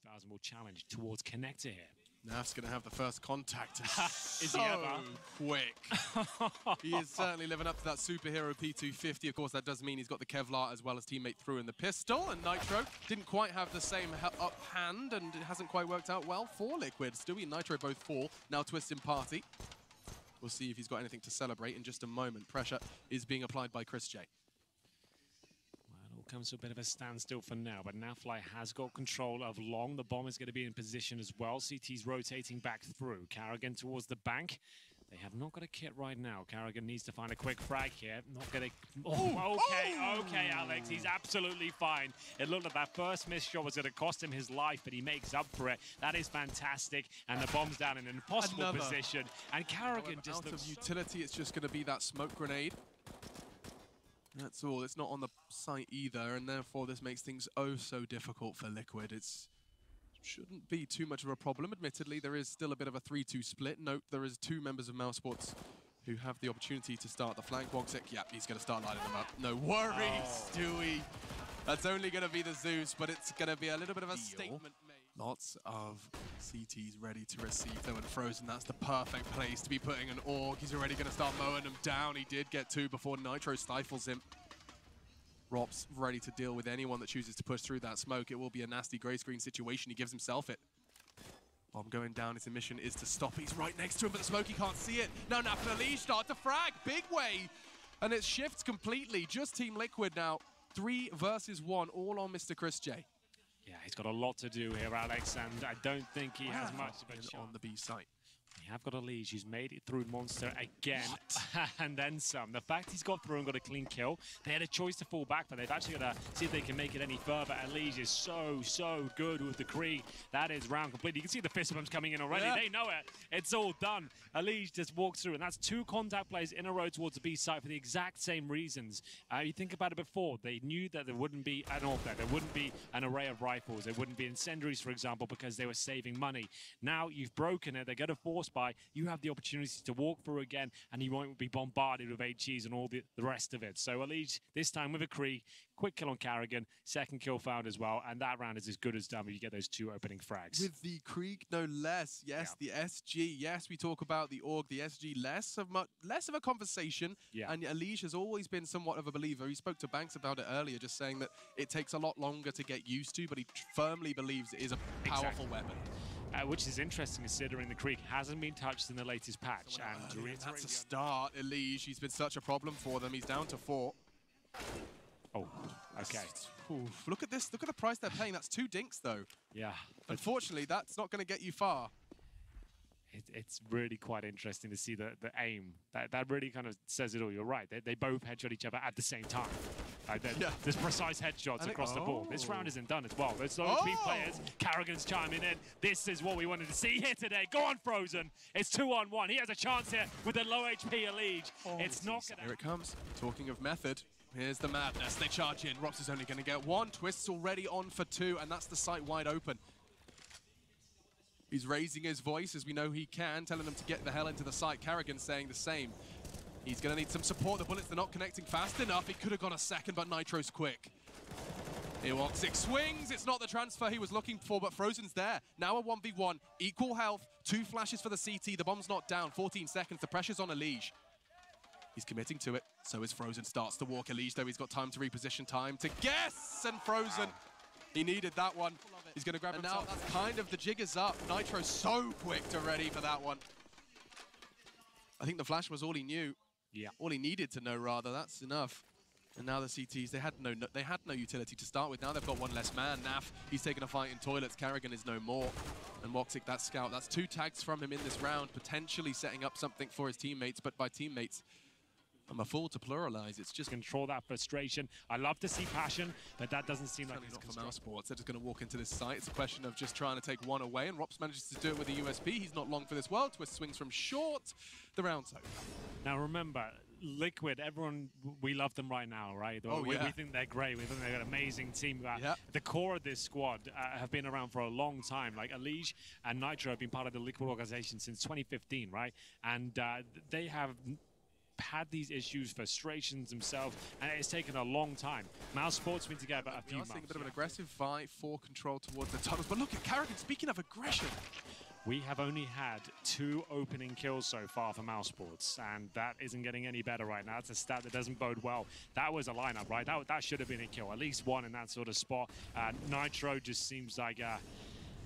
2000 will challenge towards Connector here. Naf's going to have the first contact. Is he ever? Quick. He is certainly living up to that superhero P250. Of course, that does mean he's got the Kevlar as well as teammate through in the pistol. And Nitro didn't quite have the same up hand, and it hasn't quite worked out well for Liquid. Stewie and Nitro both fall. Now Twist in party. We'll see if he's got anything to celebrate in just a moment. Pressure is being applied by Chris J. It all comes to a bit of a standstill for now, but Nafly has got control of long. The bomb is going to be in position as well. CT's rotating back through. Carrigan towards the bank. They have not got a kit right now. Carrigan needs to find a quick frag here. Not going to... Okay, Alex. He's absolutely fine. It looked like that first missed shot was going to cost him his life, but he makes up for it. That is fantastic. And the bomb's down in an impossible position. And Carrigan just out of utility, it's just going to be that smoke grenade. That's all. It's not on the site either, and therefore this makes things oh so difficult for Liquid. It shouldn't be too much of a problem. Admittedly, there is still a bit of a 3-2 split. Note there is 2 members of Mousesports who have the opportunity to start the flank. Woxi, yeah, he's going to start lining them up. No worries, Stewie. That's only going to be the Zeus, but it's going to be a little bit of a statement made. Lots of CTs ready to receive, though, and Frozen, that's the perfect place to be putting an AUG. He's already going to start mowing them down. He did get 2 before Nitro stifles him. Rop's ready to deal with anyone that chooses to push through that smoke. It will be a nasty grey screen situation. He gives himself it. Bomb going down. His mission is to stop. He's right next to him, but the smoke, he can't see it. Now Naf and Elige start to frag. Big way. And it shifts completely. Just Team Liquid now. 3 versus 1, all on Mr. Chris J. Yeah, he's got a lot to do here, Alex, and I don't think he has much of a chance. On the B site. We have got Elige, who's made it through Monster again, and then some. The fact he's got through and got a clean kill, they had a choice to fall back, but they've actually got to see if they can make it any further. Elige is so good with the Krieg. That is round complete. You can see the fist bumps coming in already. Yeah. They know it. It's all done. Elige just walks through, and that's 2 contact plays in a row towards the B site for the exact same reasons. You think about it before. They knew that there wouldn't be an AUG there. There wouldn't be an array of rifles. There wouldn't be incendiaries, for example, because they were saving money. Now you've broken it. They're going to force by. You have the opportunity to walk through again, and you won't be bombarded with HEs and all the rest of it. So Elige, this time with a Krieg, quick kill on Carrigan, 2nd kill found as well, and that round is as good as done when you get those 2 opening frags. With the Krieg, no less. Yes, yeah. The SG. Yes, we talk about the AUG, the SG, less of a conversation. Yeah. And Elige has always been somewhat of a believer. He spoke to Banks about it earlier, just saying that it takes a lot longer to get used to, but he firmly believes it is a powerful weapon. Which is interesting considering the Krieg hasn't been touched in the latest patch. And that's a start, Elige. He's been such a problem for them. He's down to 4. Oh, okay. Oof. Look at this. Look at the price they're paying. That's 2 dinks, though. Yeah. Unfortunately, that's not going to get you far. It's really quite interesting to see the aim. That really kind of says it all. You're right. They both headshot each other at the same time. There's precise headshots across the board. This round isn't done as well. There's low HP players. Carrigan's chiming in. This is what we wanted to see here today. Go on, Frozen. It's 2-on-1. He has a chance here with the low HP Elige. It's not gonna... Here it comes. Talking of method, here's the madness. They charge in. Rops is only going to get 1. Twist's already on for 2, and that's the site wide open. He's raising his voice as we know he can, telling them to get the hell into the site. Carrigan saying the same. He's going to need some support. The bullets, they're not connecting fast enough. He could have got a 2nd, but Nitro's quick. Here Woxi swings. It's not the transfer he was looking for, but Frozen's there. Now a 1v1. Equal health. 2 flashes for the CT. The bomb's not down. 14 seconds. The pressure's on Elige. He's committing to it. So is Frozen. Starts to walk. Elige, though, he's got time to reposition, time to guess. And Frozen. He needed that one. He's going to grab it now. That's kind of the jig is up. Nitro's so quick to ready for that one. I think the flash was all he knew. Yeah. All he needed to know, rather. That's enough. And now the CTs, they had no utility to start with. Now they've got 1 less man. Naf, he's taking a fight in toilets. Carrigan is no more. And Woxi, that scout, that's 2 tags from him in this round, potentially setting up something for his teammates. But by teammates, I'm a fool to pluralize. It's just control that frustration. I love to see passion, but that doesn't seem like it's not for Mousesports. They're just going to walk into this site. It's a question of just trying to take 1 away, and Rops manages to do it with a USP. He's not long for this world. Twist swings from short. The round's over. Now remember, Liquid, everyone, we love them right now, right? We think they're great. We think they're an amazing team. The core of this squad have been around for a long time. Like Elige and Nitro have been part of the Liquid organization since 2015, right? And they have had these issues, frustrations themselves, and it's taken a long time. Mousesports been together a few months. Seeing a bit of an aggressive fight for control towards the tunnels, but look at Karrigan, speaking of aggression. We have only had 2 opening kills so far for Mousesports, and that isn't getting any better right now. It's a stat that doesn't bode well. That was a lineup, right? That should have been a kill, at least one in that sort of spot. Nitro just seems like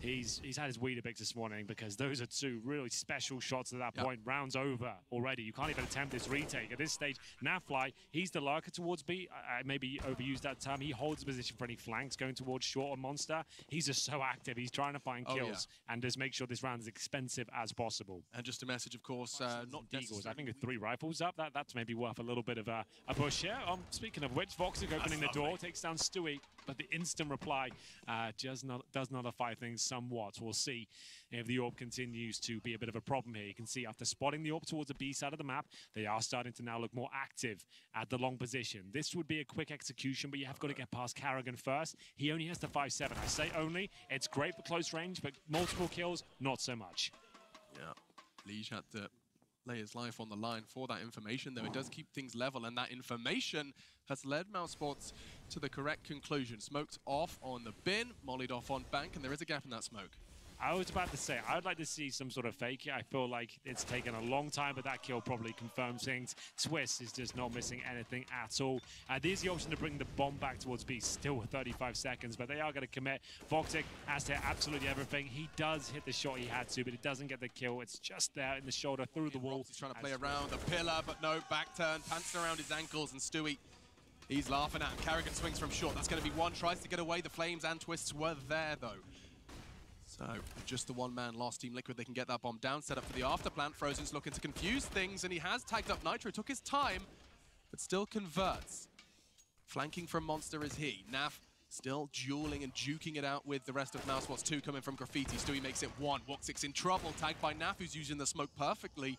he's had his Weetabix this morning, because those are 2 really special shots at that point. Round's over already. You can't even attempt this retake. At this stage, Nafly, he's the lurker towards B. I maybe overused that term. He holds the position for any flanks going towards short on Monster. He's just so active. He's trying to find kills and just make sure this round is expensive as possible. And just a message, of course, not Eagles. I think with 3 rifles up, that's maybe worth a little bit of a push here. Speaking of which, Woxi opening the door, takes down Stewie, but the instant reply does nullify things somewhat. We'll see if the orb continues to be a bit of a problem here. You can see after spotting the orb towards the B side of the map, they are starting to now look more active at the long position. This would be a quick execution, but you have got to get past Karrigan first. He only has the 5-7. I say only. It's great for close range, but multiple kills, not so much. Yeah, Lige had to lay his life on the line for that information, though it does keep things level, and that information has led Mousesports to the correct conclusion. Smoked off on the bin, mollied off on bank, and there is a gap in that smoke. I was about to say, I would like to see some sort of fake here. I feel like it's taken a long time, but that kill probably confirms things. Twist is just not missing anything at all. There's the option to bring the bomb back towards B, still with 35 seconds, but they are going to commit. Woxi has to hit absolutely everything. He does hit the shot he had to, but it doesn't get the kill. It's just there in the shoulder, through the wall. He's trying to play around the pillar, but no, back turn, pants around his ankles, and Stewie, he's laughing at him. Karrigan swings from short. That's going to be one. Tries to get away. The flames and twists were there, though. So, just the one-man lost. Team Liquid, they can get that bomb down, set up for the afterplant. Frozen's looking to confuse things, and he has tagged up Nitro. Took his time, but still converts. Flanking from Monster is he. Naf still dueling and duking it out with the rest of Mousesports. 2 coming from Graffiti. Stewie makes it 1. Woxi's in trouble, tagged by Naf, who's using the smoke perfectly.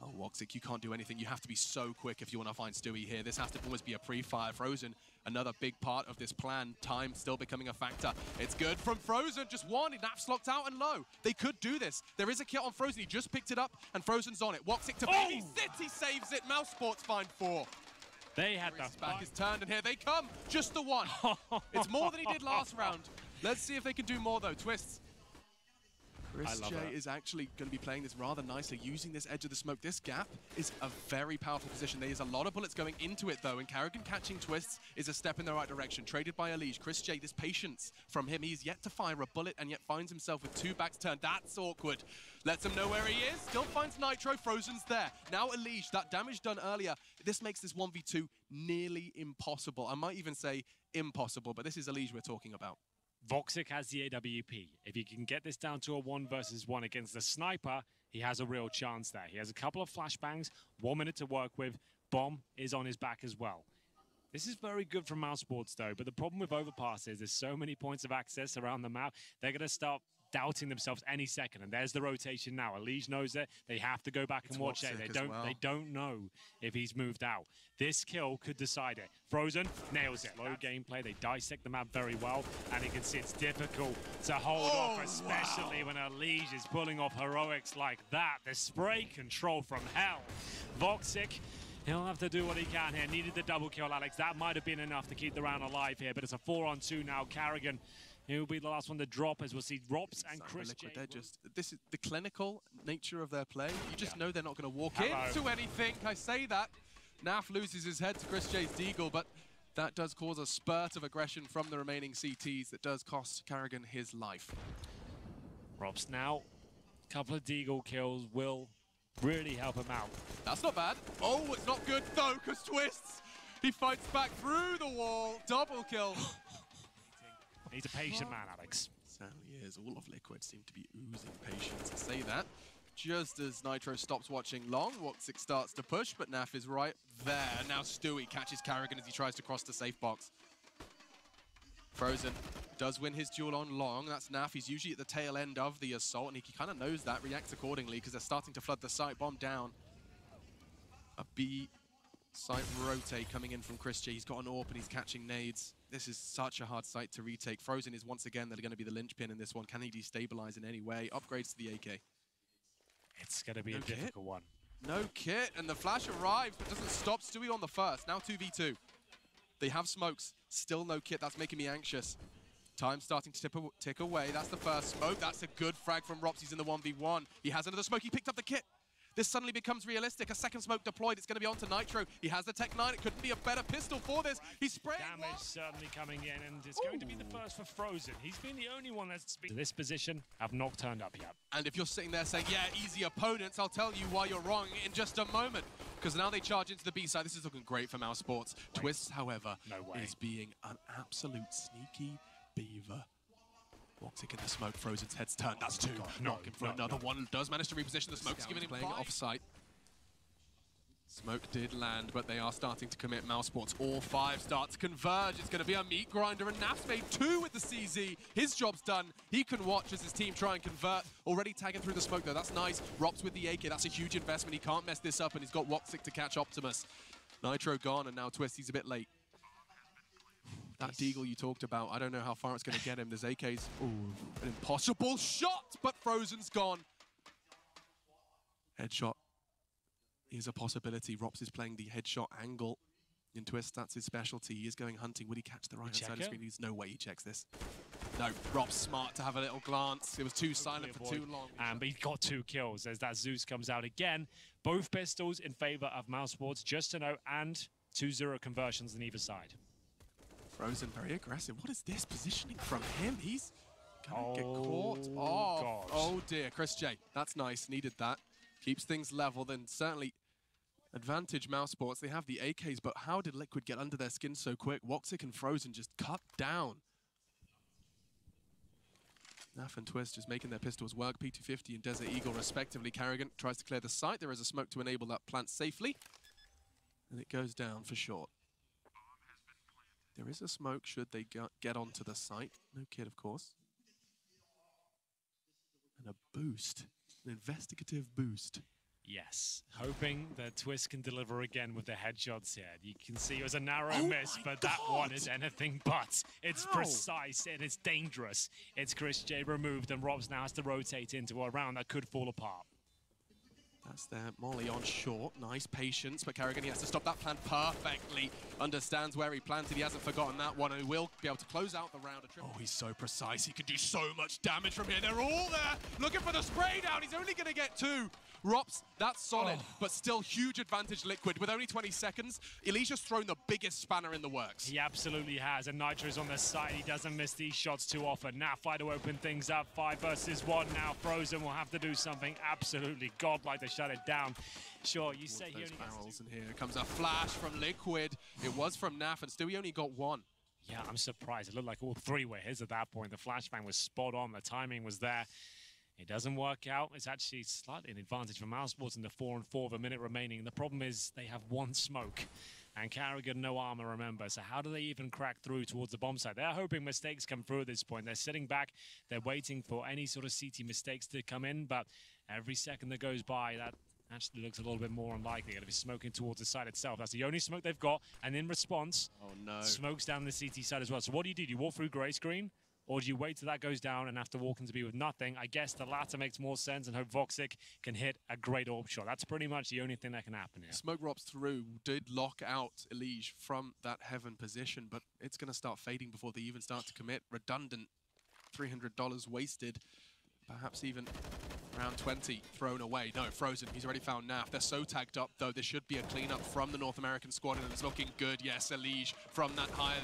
Oh, Woxi, you can't do anything. You have to be so quick if you want to find Stewie here. This has to almost be a pre-fire. Frozen, another big part of this plan. Time still becoming a factor. It's good from Frozen. Just 1. Nap's locked out and low. They could do this. There is a kit on Frozen. He just picked it up, and Frozen's on it. Woxi to Baby City saves it. Mousesports find 4. They had the back is turned, and here they come. Just the 1. It's more than he did last round. Let's see if they can do more, though. Twists. Chris J is actually going to be playing this rather nicely, using this edge of the smoke. This gap is a very powerful position. There's a lot of bullets going into it, though, and Karrigan catching twists is a step in the right direction. Traded by Elige. Chris J, this patience from him. He's yet to fire a bullet and yet finds himself with 2 backs turned. That's awkward. Lets him know where he is. Still finds Nitro. Frozen's there. Now Elige, that damage done earlier, this makes this 1v2 nearly impossible. I might even say impossible, but this is Elige we're talking about. Woxi has the AWP. If he can get this down to a 1 versus 1 against the sniper, he has a real chance there. He has a couple of flashbangs, 1 minute to work with. Bomb is on his back as well. This is very good from Mousesports, though, but the problem with overpass is there's so many points of access around the map. They're going to start doubting themselves any second, and there's the rotation now. Elige knows it. They have to go back and watch it. They don't know if he's moved out. This kill could decide it. Frozen nails it. Low gameplay. They dissect the map very well, and you can see it's difficult to hold off, especially when Elige is pulling off heroics like that. The spray control from hell. Woxi, he'll have to do what he can here. Needed the double kill, Alex. That might have been enough to keep the round alive here, but it's a 4-on-2 now. Karrigan, he'll be the last one to drop, as we'll see Rops and Chris J. This is the clinical nature of their play. You just know they're not going to walk into anything. I say that. Naf loses his head to Chris J's Deagle, but that does cause a spurt of aggression from the remaining CTs that does cost Karrigan his life. Rops now, a couple of Deagle kills will really help him out. That's not bad. Oh, it's not good though, because Twists, he fights back through the wall. Double kill. He's a patient man, Alex. Certainly is. All of Liquid seem to be oozing patience. I say that. Just as Nitro stops watching long, Woxi starts to push, but Naf is right there. Now Stewie catches Karrigan as he tries to cross the safe box. Frozen does win his duel on long. That's Naf. He's usually at the tail end of the assault, and he kind of knows that, reacts accordingly, because they're starting to flood the site. Bomb down. A B site rotate coming in from Chris J. He's got an AWP and he's catching nades. This is such a hard site to retake. Frozen is once again, they're going to be the linchpin in this one. Can he destabilize in any way? Upgrades to the AK. It's going to be a difficult one. No kit, and the flash arrives, but doesn't stop Stewie on the first. Now 2v2. They have smokes, still no kit. That's making me anxious. Time starting to tick away. That's the first smoke. That's a good frag from Rops. He's in the 1v1. He has another smoke. He picked up the kit. This suddenly becomes realistic. A second smoke deployed. It's going to be on to Nitro. He has the Tech 9. It couldn't be a better pistol for this. He's spraying. Damage certainly coming in, and it's going to be the first for Frozen. He's been the only one that's been in this position, have not turned up yet. And if you're sitting there saying, yeah, easy opponents, I'll tell you why you're wrong in just a moment. Because now they charge into the B side. This is looking great for Mousesports. Twists, however, is being an absolute sneaky beaver. Woxi in the smoke, Frozen's head's turned. That's two. Knocking for another one. Does manage to reposition the smoke. Giving him playing off-site. Smoke did land, but they are starting to commit. Mousesports, all five start to converge. It's going to be a meat grinder, and Naf's made two with the CZ. His job's done. He can watch as his team try and convert. Already tagging through the smoke, though. That's nice. Rops with the AK. That's a huge investment. He can't mess this up, and he's got Woxi to catch Optimus. Nitro gone, and now Twist. He's a bit late. That Deagle you talked about, I don't know how far it's going to get him. There's AKs. Ooh, an impossible shot, but Frozen's gone. Headshot is a possibility. Rops is playing the headshot angle in Twist. That's his specialty. He is going hunting. Would he catch the right-hand side of the screen? There's no way he checks this. No, Rops smart to have a little glance. It was too silent for too long. But he got 2 kills as that Zeus comes out again. Both pistols in favor of Mousesports, just to note, and 2-0 conversions on either side. Frozen very aggressive. What is this positioning from him? He's gonna get caught. Oh dear, Chris J. That's nice, needed that. Keeps things level, then certainly advantage Mousesports. They have the AKs, but how did Liquid get under their skin so quick? Woxi and Frozen just cut down. Naf and Twist just making their pistols work. P250 and Desert Eagle respectively. Carrigan tries to clear the site. There is a smoke to enable that plant safely. And it goes down for short. There is a smoke should they get onto the site. No kid, of course. And a boost, an investigative boost. Yes, hoping that Twist can deliver again with the headshots here. You can see it was a narrow miss, but that one is anything but. It's precise and it's dangerous. It's Chris J removed, and Robs now has to rotate into a round that could fall apart. That's their Molly on short. Nice patience, but Carrigan, he has to stop that plan perfectly. Understands where he planted. He hasn't forgotten that one, and he will be able to close out the round. Oh, he's so precise. He can do so much damage from here. They're all there looking for the spray down. He's only going to get 2. Rops, that's solid, but still huge advantage Liquid. With only 20 seconds, Elijah's thrown the biggest spanner in the works. He absolutely has, and Nitro's on the side. He doesn't miss these shots too often. Now, fight to open things up. 5 versus 1 now. Frozen will have to do something absolutely godlike to shut it down. Sure, you say he only barrels, and here comes a flash from Liquid. It was from Naf, and still he only got 1. Yeah, I'm surprised. It looked like all 3 were his at that point. The flashbang was spot on. The timing was there. It doesn't work out. It's actually slightly an advantage for Mousesports in the 4 and 4 with a minute remaining. The problem is they have 1 smoke. And Carrigan, no armor, remember. So how do they even crack through towards the bomb site? They're hoping mistakes come through at this point. They're sitting back. They're waiting for any sort of CT mistakes to come in. But every second that goes by, that actually looks a little bit more unlikely. They're going to be smoking towards the site itself. That's the only smoke they've got. And in response, smokes down the CT side as well. So what do? Do you walk through gray screen? Or do you wait till that goes down and have to walk into B with nothing? I guess the latter makes more sense, and hope Woxi can hit a great orb shot. That's pretty much the only thing that can happen here. Smoke Rops through did lock out Elige from that heaven position, but it's going to start fading before they even start to commit. Redundant $300 wasted. Perhaps even round 20 thrown away. No, Frozen, he's already found Naf. They're so tagged up, though. There should be a cleanup from the North American squad, and it's looking good. Yes, Elige from that high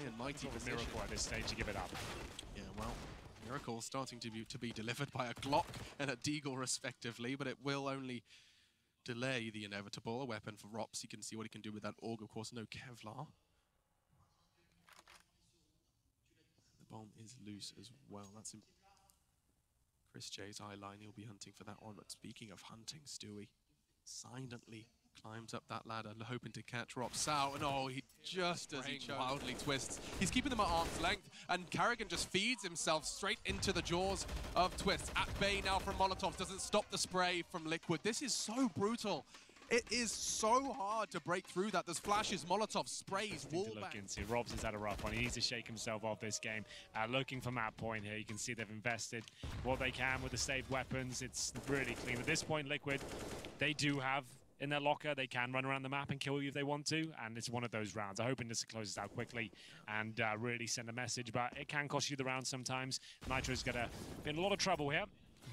and mighty position. Miracle at this stage to give it up. Yeah, well, Miracle starting to be delivered by a Glock and a Deagle respectively, but it will only delay the inevitable. A weapon for Rops. You can see what he can do with that AUG. Of course, no Kevlar. The bomb is loose as well. That's Chris J's eye line. He'll be hunting for that one. But speaking of hunting, Stewie silently climbs up that ladder, hoping to catch Rops out, and oh, he just as he wildly twists. He's keeping them at arm's length, and Carrigan just feeds himself straight into the jaws of Twist. At bay now from Molotov, doesn't stop the spray from Liquid. This is so brutal. It is so hard to break through that. There's flashes, Molotov, sprays, wall to look bang. into. Robs has had a rough one. He needs to shake himself off this game. Looking for map point here. You can see they've invested what they can with the saved weapons. It's really clean. At this point, Liquid, they do have in their locker. They can run around the map and kill you if they want to, and it's one of those rounds. I'm hoping this closes out quickly and really send a message, but it can cost you the round sometimes. Nitro's gonna be in a lot of trouble here.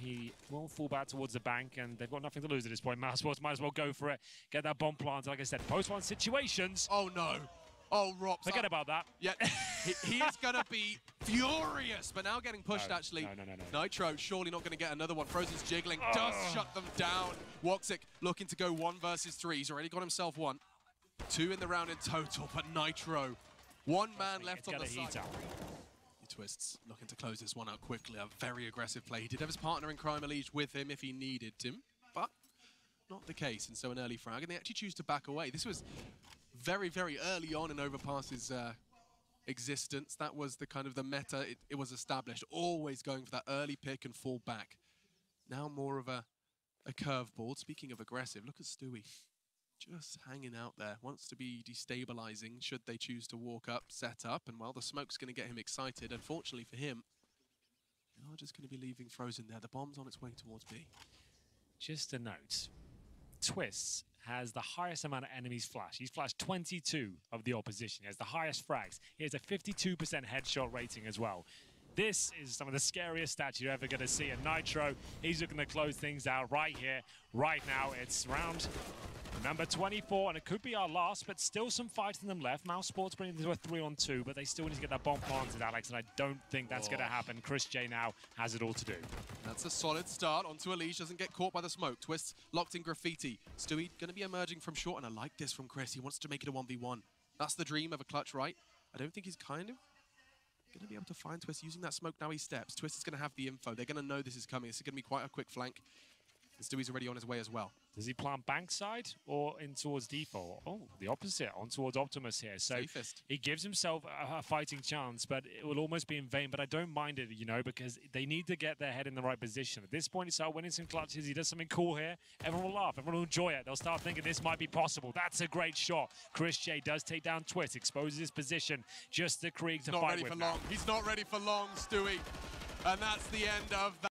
He will fall back towards the bank, and they've got nothing to lose at this point. Mousesports might as well go for it. Get that bomb planted. Like I said, post-one situations. Oh, no. Oh, Rob. Forget about that. Yeah, he is going to be furious, but now getting pushed, actually. No. Nitro surely not going to get another one. Frozen's jiggling, does shut them down. Woxi looking to go 1 versus 3. He's already got himself 1. 2 in the round in total, but Nitro, 1 man left on the side. Twists looking to close this one out quickly. A very aggressive play. He did have his partner in crime, Elige, with him if he needed him, but not the case. And so an early frag, and they actually choose to back away. This was very, very early on in Overpass's existence. That was the kind of the meta it was established. Always going for that early pick and fall back. Now more of a curveball. Speaking of aggressive, look at Stewie. Just hanging out there, wants to be destabilizing should they choose to walk up, set up, and while the smoke's going to get him excited, unfortunately for him, they are just going to be leaving Frozen there. The bomb's on its way towards B. Just a note, Twists has the highest amount of enemies flash. He's flashed 22 of the opposition. He has the highest frags. He has a 52% headshot rating as well. This is some of the scariest stats you're ever going to see. And Nitro, he's looking to close things out right here, right now. It's round number 24, and it could be our last, but still some fights in them left. Mousesports bringing it to a 3-on-2, but they still need to get that bomb planted, Alex, and I don't think that's going to happen. Chris J now has it all to do. That's a solid start. Onto Elige, doesn't get caught by the smoke. Twists locked in graffiti. Stewie going to be emerging from short, and I like this from Chris. He wants to make it a 1v1. That's the dream of a clutch, right? I don't think he's kind of going to be able to find Twist using that smoke. Now he steps. Twist is going to have the info. They're going to know this is coming. It's going to be quite a quick flank. And Stewie's already on his way as well. Does he plant bankside or in towards default? Oh, the opposite, on towards Optimus here. So Safest. He gives himself a fighting chance, but it will almost be in vain. But I don't mind it, you know, because they need to get their head in the right position. At this point, he starts winning some clutches. He does something cool here. Everyone will laugh. Everyone will enjoy it. They'll start thinking this might be possible. That's a great shot. Chris J does take down Twist, exposes his position. Just the Krieg to fight with now. He's not ready for long, Stewie. And that's the end of that.